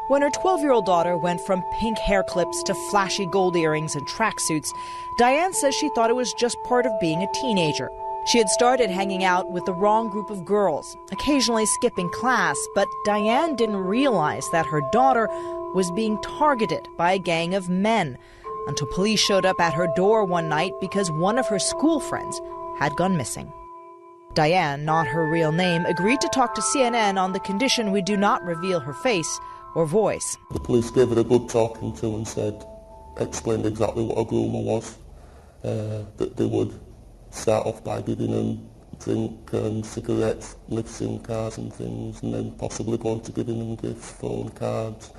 When her 12-year-old daughter went from pink hair clips to flashy gold earrings and tracksuits, Diane says she thought it was just part of being a teenager. She had started hanging out with the wrong group of girls, occasionally skipping class, but Diane didn't realize that her daughter was being targeted by a gang of men until police showed up at her door one night because one of her school friends had gone missing. Diane, not her real name, agreed to talk to CNN on the condition we do not reveal her face or voice. The police gave her a good talking to and explained exactly what a groomer was, that they would start off by giving them drink and cigarettes, lifts in cars and things, and then possibly going to giving them gifts, phone cards,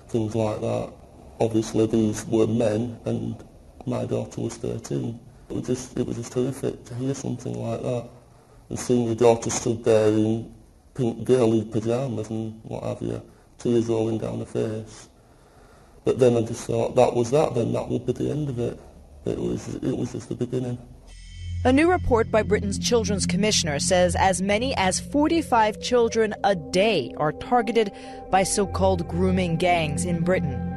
things like that. Obviously these were men and my daughter was 13. It was just horrific to hear something like that. And seeing your daughter stood there in pink girly pyjamas and what have you, tears rolling down her face. But then I just thought that was that, then that would be the end of it. It was just the beginning. A new report by Britain's Children's Commissioner says as many as 45 children a day are targeted by so-called grooming gangs in Britain.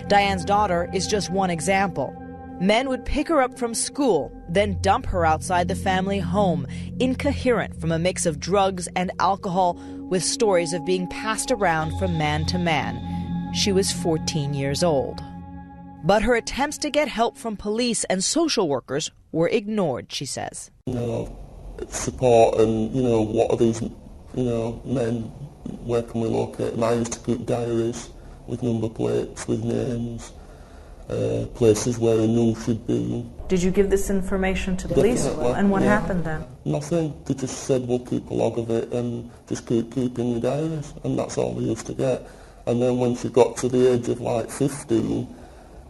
Diane's daughter is just one example. Men would pick her up from school, then dump her outside the family home, incoherent from a mix of drugs and alcohol, with stories of being passed around from man to man. She was 14 years old. But her attempts to get help from police and social workers were ignored, she says. Support and, what are these, men, where can we locate them? I used to keep diaries with number plates, with names, places where I knew she'd been. Did you give this information to police? And what happened then? Nothing. They just said, we'll keep a log of it and just keep keeping your diaries. And that's all we used to get. And then when she got to the age of 15,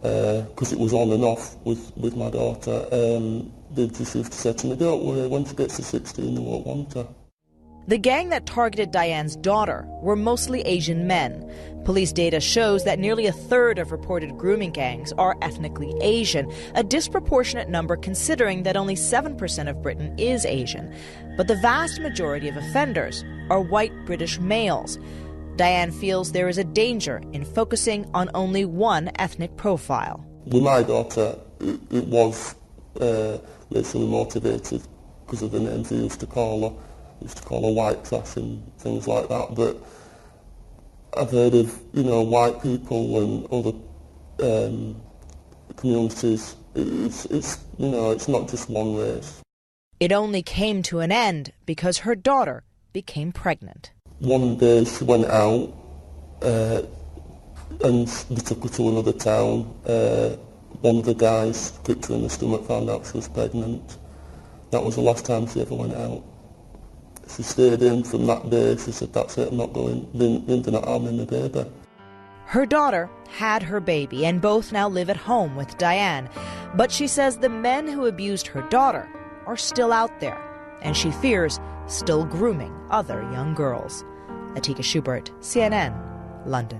because it was on and off with my daughter, they just used to say to me, don't worry, when she gets to 16 they won't want her. The gang that targeted Diane's daughter were mostly Asian men. Police data shows that nearly a third of reported grooming gangs are ethnically Asian, a disproportionate number considering that only 7% of Britain is Asian. But the vast majority of offenders are white British males. Diane feels there is a danger in focusing on only one ethnic profile. With my daughter, it was racially motivated because of the names they used to call her. They used to call her white trash and things like that. But I've heard of, white people and other communities. It's not just one race. It only came to an end because her daughter became pregnant. One day she went out and they took her to another town. One of the guys kicked her in the stomach, found out she was pregnant. That was the last time she ever went out. She stayed in from that day. She said, that's it, I'm not going. They're not harming the baby. Her daughter had her baby and both now live at home with Diane. But she says the men who abused her daughter are still out there, and she fears still grooming other young girls. Atika Schubert, CNN, London.